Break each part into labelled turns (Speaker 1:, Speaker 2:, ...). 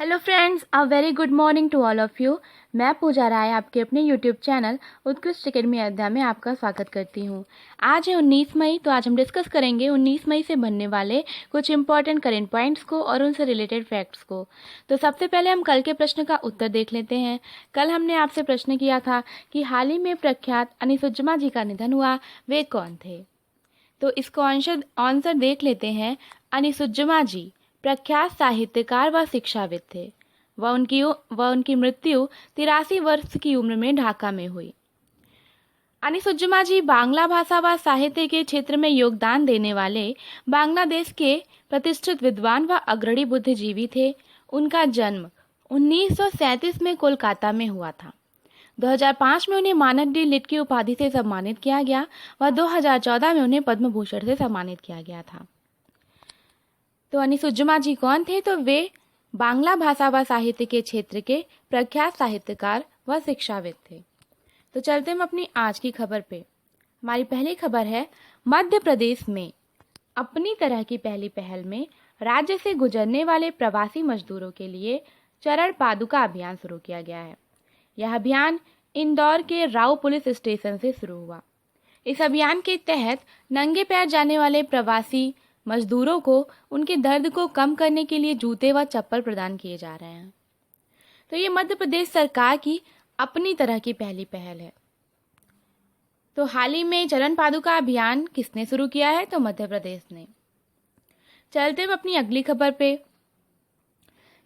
Speaker 1: Hello friends, a very good morning to all of you. मैं पूजा राय आपके अपने YouTube channel Utkrisht academy Ayodhya में आपका स्वागत करती हूँ। आज है 19 मई। तो आज हम डिस्कस करेंगे 19 मई से बनने वाले कुछ इंपॉर्टेंट करेंट पॉइंट्स को और उनसे रिलेटेड फैक्ट्स को। तो सबसे पहले हम कल के प्रश्न का उत्तर देख लेते हैं। कल हमने आपसे प्रश्न किया था कि हाल ही में प्रख्यात अनिसुज्जमा जी का निधन हुआ, वे कौन थे। तो इसको आंसर देख लेते हैं। अनिसुज्जमा जी प्रख्यात साहित्यकार व शिक्षाविद थे। वह उनकी मृत्यु 83 वर्ष की उम्र में ढाका में हुई। अनिसुज्जमा जी बांग्ला भाषा व साहित्य के क्षेत्र में योगदान देने वाले बांग्लादेश के प्रतिष्ठित विद्वान व अग्रणी बुद्धिजीवी थे। उनका जन्म 1937 में कोलकाता में हुआ था। 2005 में उन्हें मानद डी लिट की उपाधि से सम्मानित किया गया व 2014 में उन्हें पद्म भूषण से सम्मानित किया गया था। तो अनिसुज्जमा जी कौन थे? तो वे बांग्ला भाषा व साहित्य के क्षेत्र के प्रख्यात साहित्यकार व शिक्षाविद थे। तो चलते हम अपनी आज की खबर पे। हमारी पहली खबर है, मध्य प्रदेश में अपनी तरह की पहली पहल में राज्य से गुजरने वाले प्रवासी मजदूरों के लिए चरण पादुका अभियान शुरू किया गया है। यह अभियान इंदौर के राव पुलिस स्टेशन से शुरू हुआ। इस अभियान के तहत नंगे पैर जाने वाले प्रवासी मजदूरों को उनके दर्द को कम करने के लिए जूते व चप्पल प्रदान किए जा रहे हैं। तो ये मध्य प्रदेश सरकार की अपनी तरह की पहली पहल है। तो हाल ही में चरण पादुका अभियान किसने शुरू किया है? तो मध्य प्रदेश ने। चलते हम अपनी अगली खबर पे।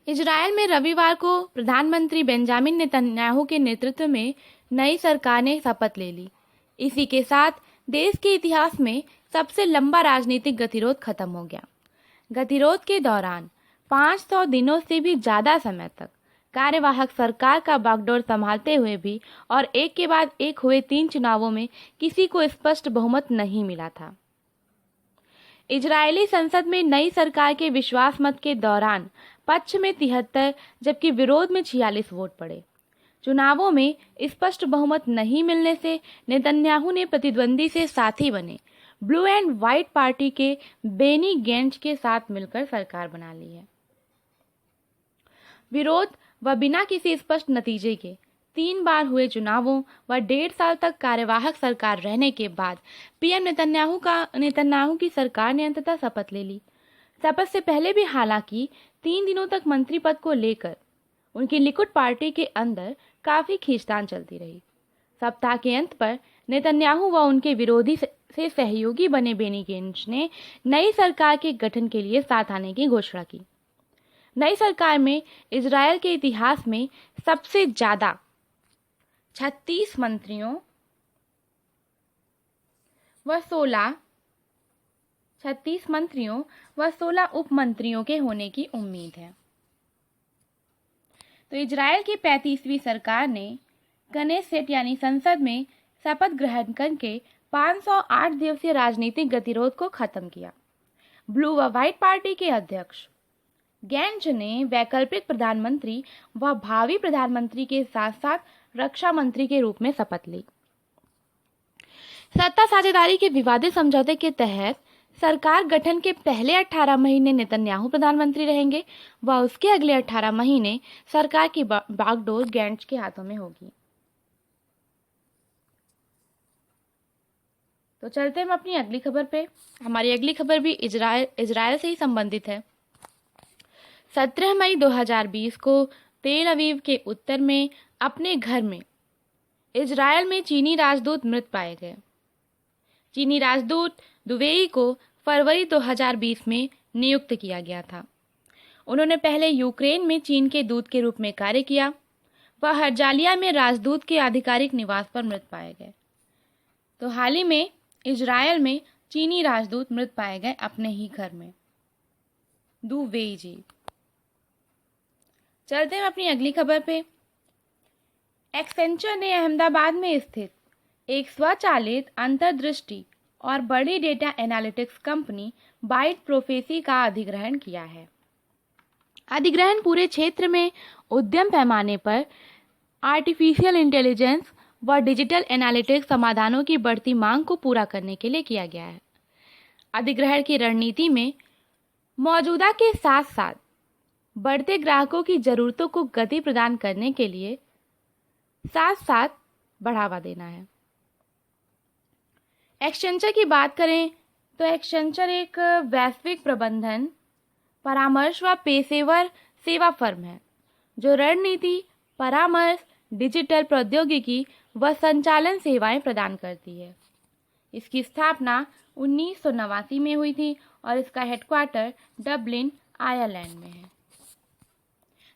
Speaker 1: इजराइल में रविवार को प्रधानमंत्री बेंजामिन नेतन्याहू के नेतृत्व में नई सरकार ने शपथ ले ली। इसी के साथ देश के इतिहास में सबसे लंबा राजनीतिक गतिरोध खत्म हो गया। गतिरोध के दौरान 500 दिनों से भी ज्यादा समय तक कार्यवाहक सरकार का बागडोर संभालते हुए भी और एक के बाद एक हुए 3 चुनावों में किसी को स्पष्ट बहुमत नहीं मिला था। इजरायली संसद में नई सरकार के विश्वास मत के दौरान पक्ष में 73 जबकि विरोध में 46 वोट पड़े। चुनावों में स्पष्ट बहुमत नहीं मिलने से नेतन्याहू ने प्रतिद्वंदी से साथी बने ब्लू एंड व्हाइट पार्टी के बेनी गैंट्स के साथ मिलकर सरकार बना ली है। विरोध व बिना किसी स्पष्ट नतीजे के 3 बार हुए चुनावों व 1.5 साल तक कार्यवाहक सरकार रहने के बाद पीएम नेतन्याहू की सरकार ने अंततः शपथ ले ली। शपथ से पहले भी हालांकि 3 दिनों तक मंत्री पद को लेकर उनकी लिकुड पार्टी के अंदर काफी खींचतान चलती रही। सप्ताह के अंत पर नेतन्याहू व उनके विरोधी से सहयोगी बने बेनी गैंट्स ने नई सरकार के गठन के लिए साथ आने की घोषणा की। नई सरकार में इजरायल के इतिहास में सबसे ज्यादा 36 मंत्रियों व 16 उप मंत्रियों के होने की उम्मीद है। तो इजरायल की 35वीं सरकार ने कनेसेट यानी संसद में शपथ ग्रहण करके 508 दिवसीय राजनीतिक गतिरोध को खत्म किया। ब्लू व व्हाइट पार्टी के अध्यक्ष गैंट्स ने वैकल्पिक प्रधानमंत्री व भावी प्रधानमंत्री के साथ साथ रक्षा मंत्री के रूप में शपथ ली। सत्ता साझेदारी के विवादित समझौते के तहत सरकार गठन के पहले 18 महीने नेतन्याहू प्रधानमंत्री रहेंगे व उसके अगले 18 महीने सरकार की बागडोर गैंट्स के हाथों में होगी। तो चलते हम अपनी अगली खबर पे। हमारी अगली खबर भी इजरायल से ही संबंधित है। 17 मई 2020 को तेल अवीव के उत्तर में अपने घर में इजरायल में चीनी राजदूत मृत पाए गए। चीनी राजदूत दुवेई को फरवरी 2020 में नियुक्त किया गया था। उन्होंने पहले यूक्रेन में चीन के दूत के रूप में कार्य किया। वह हर्जालिया में राजदूत के आधिकारिक निवास पर मृत पाए गए। तो हाल ही में इजरायल में चीनी राजदूत मृत पाए गए अपने ही घर में। दुवेई जी। चलते हैं अपनी अगली खबर पे। एक्सेंचर ने अहमदाबाद में स्थित एक स्वचालित अंतर्दृष्टि और बड़ी data analytics company Byte Prophecy का अधिग्रहण किया है। अधिग्रहण पूरे क्षेत्र में उद्यम पैमाने पर आर्टिफिशियल इंटेलिजेंस व डिजिटल एनालिटिक्स समाधानों की बढ़ती मांग को पूरा करने के लिए किया गया है। अधिग्रहण की रणनीति में मौजूदा के साथ साथ बढ़ते ग्राहकों की ज़रूरतों को गति प्रदान करने के लिए साथ साथ बढ़ावा देना है। एक्सेंचर की बात करें तो एक्सेंचर एक वैश्विक प्रबंधन, परामर्श व पेशेवर सेवा फर्म है जो रणनीति, परामर्श, डिजिटल प्रौद्योगिकी व संचालन सेवाएं प्रदान करती है। इसकी स्थापना 1989 में हुई थी और इसका हेडक्वार्टर डबलिन, आयरलैंड में है।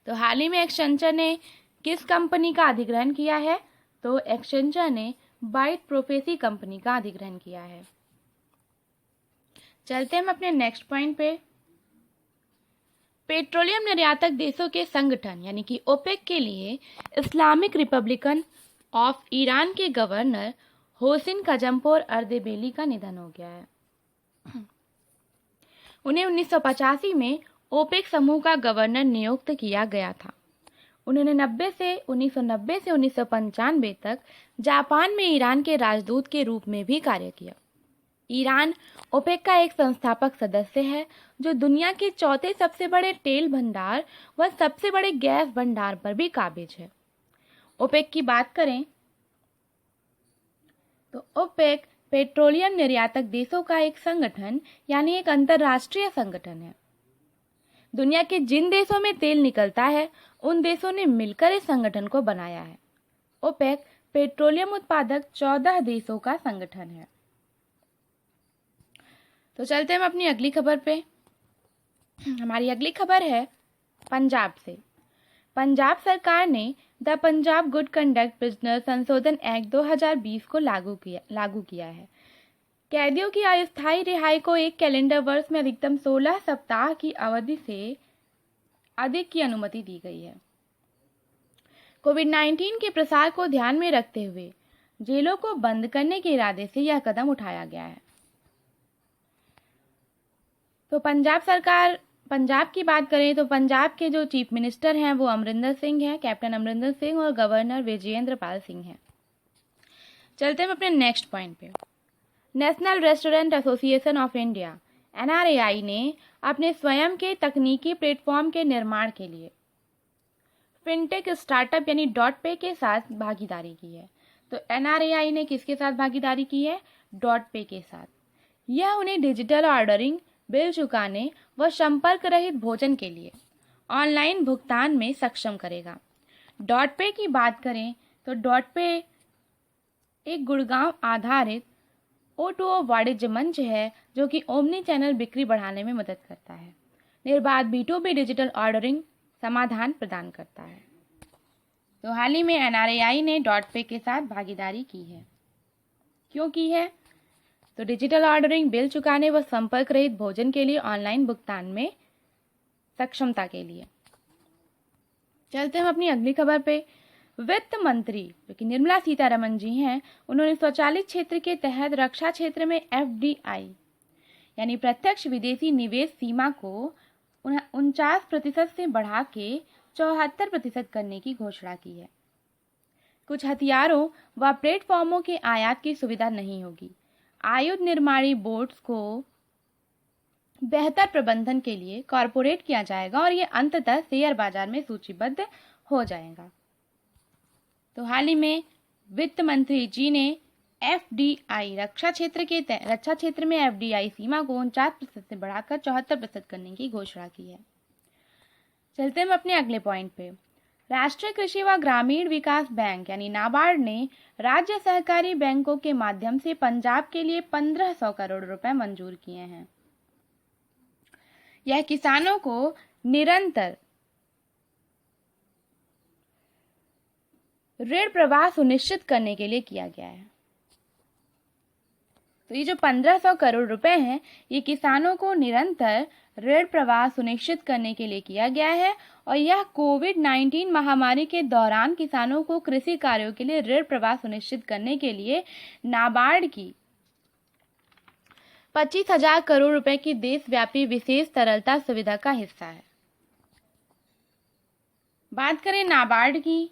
Speaker 1: तो हाल ही में एक्सेंचर ने किस कंपनी का अधिग्रहण किया है? तो एक्सेंचर ने बाइट प्रोफेसी कंपनी का अधिग्रहण किया है। चलते हैं हम अपने नेक्स्ट पॉइंट पे। पेट्रोलियम निर्यातक देशों के संगठन यानी कि ओपेक के लिए इस्लामिक रिपब्लिकन ऑफ ईरान के गवर्नर होसिन कजमपोर अर्देबेली का निधन हो गया है। उन्हें 1985 में ओपेक समूह का गवर्नर नियुक्त किया गया था। उन्होंने 1990 से 1995 तक जापान में ईरान के राजदूत के रूप में भी कार्य किया। ईरान ओपेक का एक संस्थापक सदस्य है जो दुनिया के चौथे सबसे बड़े तेल भंडार व सबसे बड़े गैस भंडार पर भी काबिज है। ओपेक की बात करें तो ओपेक पेट्रोलियम निर्यातक देशों का एक संगठन यानी एक अंतर्राष्ट्रीय संगठन है। दुनिया के जिन देशों में तेल निकलता है उन देशों ने मिलकर इस संगठन को बनाया है। ओपेक पेट्रोलियम उत्पादक 14 देशों का संगठन है। तो चलते हैं हम अपनी अगली खबर पे। हमारी अगली खबर है पंजाब से। पंजाब सरकार ने the Punjab good conduct prisoner संशोधन एक्ट 2020 को लागू किया है। कैदियों की अस्थायी रिहाई को एक कैलेंडर वर्ष में अधिकतम 16 सप्ताह की अवधि से अधिक की अनुमति दी गई है। कोविड-19 के प्रसार को ध्यान में रखते हुए जेलों को बंद करने के इरादे से यह कदम उठाया गया है। तो पंजाब की बात करें तो पंजाब के जो चीफ मिनिस्टर हैं वो अमरिंदर सिंह हैं, कैप्टन अमरिंदर सिंह, और गवर्नर विजयेंद्र पाल सिंह हैं। चलते हैं अपने नेक्स्ट पॉइंट पे। National restaurant association of India NRAI ने अपने स्वयं के तकनीकी प्लेटफॉर्म के निर्माण के लिए फिनटेक स्टार्टअप यानी .पे के साथ भागीदारी की है। तो NRAI ने किसके साथ भागीदारी की है? .पे के साथ। यह उन्हें डिजिटल ऑर्डरिंग, बिल चुकाने व संपर्क रहित भोजन के लिए ऑनलाइन भुगतान में सक्षम करेगा। .पे की बात करें तो .पे एक गुड़गांव आधारित O2O वाणिज्य मंच है जो कि ओमनी चैनल बिक्री बढ़ाने में मदद करता है। निर्बाध B2B डिजिटल ऑर्डरिंग समाधान प्रदान करता है। तो हाल ही में NRAI ने .पे के साथ भागीदारी की है। क्यों की है? तो डिजिटल ऑर्डरिंग, बिल चुकाने व संपर्क रहित भोजन के लिए ऑनलाइन भुगतान में सक्षमता के लिए। चलते हम अपनी अगली खबर पे। वित्त मंत्री जो कि निर्मला सीतारमण जी हैं, उन्होंने स्वचालित क्षेत्र के तहत रक्षा क्षेत्र में FDI यानी प्रत्यक्ष विदेशी निवेश सीमा को 49% से बढ़ा के 74% करने की घोषणा की है। कुछ हथियारों व प्लेटफॉर्मों के आयात की सुविधा नहीं होगी। आयुध निर्माणी बोर्ड्स को बेहतर प्रबंधन के लिए कॉरपोरेट किया जाएगा और ये अंततः शेयर बाजार में सूचीबद्ध हो जाएगा। तो हाल ही में वित्त मंत्री जी ने FDI रक्षा क्षेत्र में FDI सीमा को 49% से बढ़ाकर 74% करने की घोषणा की है। चलते हम अपने अगले पॉइंट पे। राष्ट्रीय कृषि व ग्रामीण विकास बैंक यानी नाबार्ड ने राज्य सहकारी बैंकों के माध्यम से पंजाब के लिए 1500 करोड़ रुपए मंजूर किए हैं। यह किसानों को निरंतर ऋण प्रवाह सुनिश्चित करने के लिए किया गया है। तो ये जो 1500 करोड़ रुपए हैं, ये किसानों को निरंतर ऋण प्रवाह सुनिश्चित करने के लिए किया गया है और यह कोविड-19 महामारी के दौरान किसानों को कृषि कार्यों के लिए ऋण प्रवाह सुनिश्चित करने के लिए नाबार्ड की 25,000 करोड़ रुपए की देशव्यापी विशेष तरलता सुविधा का हिस्सा है। बात करें नाबार्ड की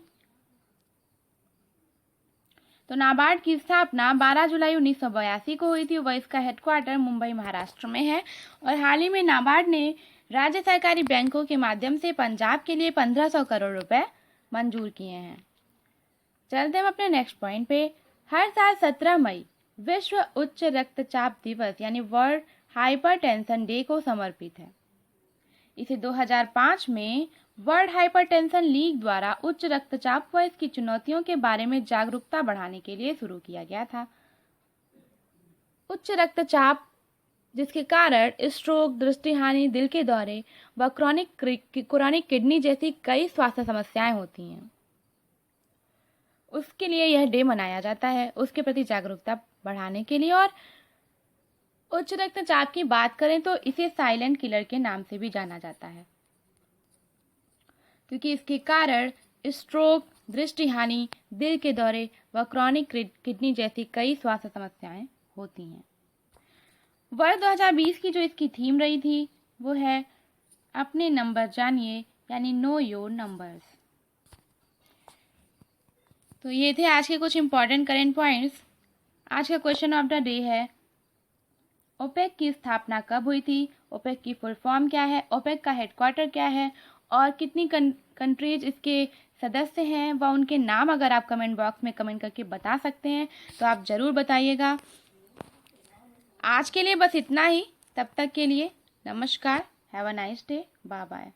Speaker 1: तो नाबार्ड की स्थापना 12 जुलाई 1982 को हुई थी। वह इसका हेडक्वार्टर मुंबई, महाराष्ट्र में है और हाल ही में नाबार्ड ने राज्य सरकारी बैंकों के माध्यम से पंजाब के लिए 1500 करोड़ रुपए मंजूर किए हैं। चलते हम अपने नेक्स्ट पॉइंट पे। हर साल 17 मई विश्व उच्च रक्तचाप दिवस यानी वर्ल्ड हाइपरटेंशन डे को समर्पित है। इसे 2005 में वर्ल्ड हाइपरटेंशन लीग द्वारा उच्च रक्तचाप व इसकी चुनौतियों के बारे में जागरूकता बढ़ाने के लिए शुरू किया गया था। उच्च रक्तचाप जिसके कारण स्ट्रोक, दृष्टिहानि, दिल के दौरे व क्रोनिक किडनी जैसी कई स्वास्थ्य समस्याएं होती हैं, उसके लिए यह डे मनाया जाता है, उसके प्रति जागरूकता बढ़ाने के लिए। और उच्च रक्तचाप की बात करें तो इसे साइलेंट किलर के नाम से भी जाना जाता है, क्योंकि इसके कारण स्ट्रोक, दृष्टिहानि, दिल के दौरे व क्रोनिक किडनी जैसी कई स्वास्थ्य समस्याएं होती हैं। वर्ष 2020 की जो इसकी थीम रही थी वो है अपने नंबर जानिए, यानी नो योर नंबर्स। तो ये थे आज के कुछ इंपॉर्टेंट करेंट पॉइंट्स। आज का क्वेश्चन ऑफ द डे है, ओपेक की स्थापना कब हुई थी, ओपेक की फुल फॉर्म क्या है, ओपेक का हेडक्वार्टर क्या है और कितनी कंट्रीज इसके सदस्य हैं व उनके नाम अगर आप कमेंट बॉक्स में कमेंट करके बता सकते हैं तो आप ज़रूर बताइएगा। आज के लिए बस इतना ही। तब तक के लिए नमस्कार। Have a nice day. Bye bye.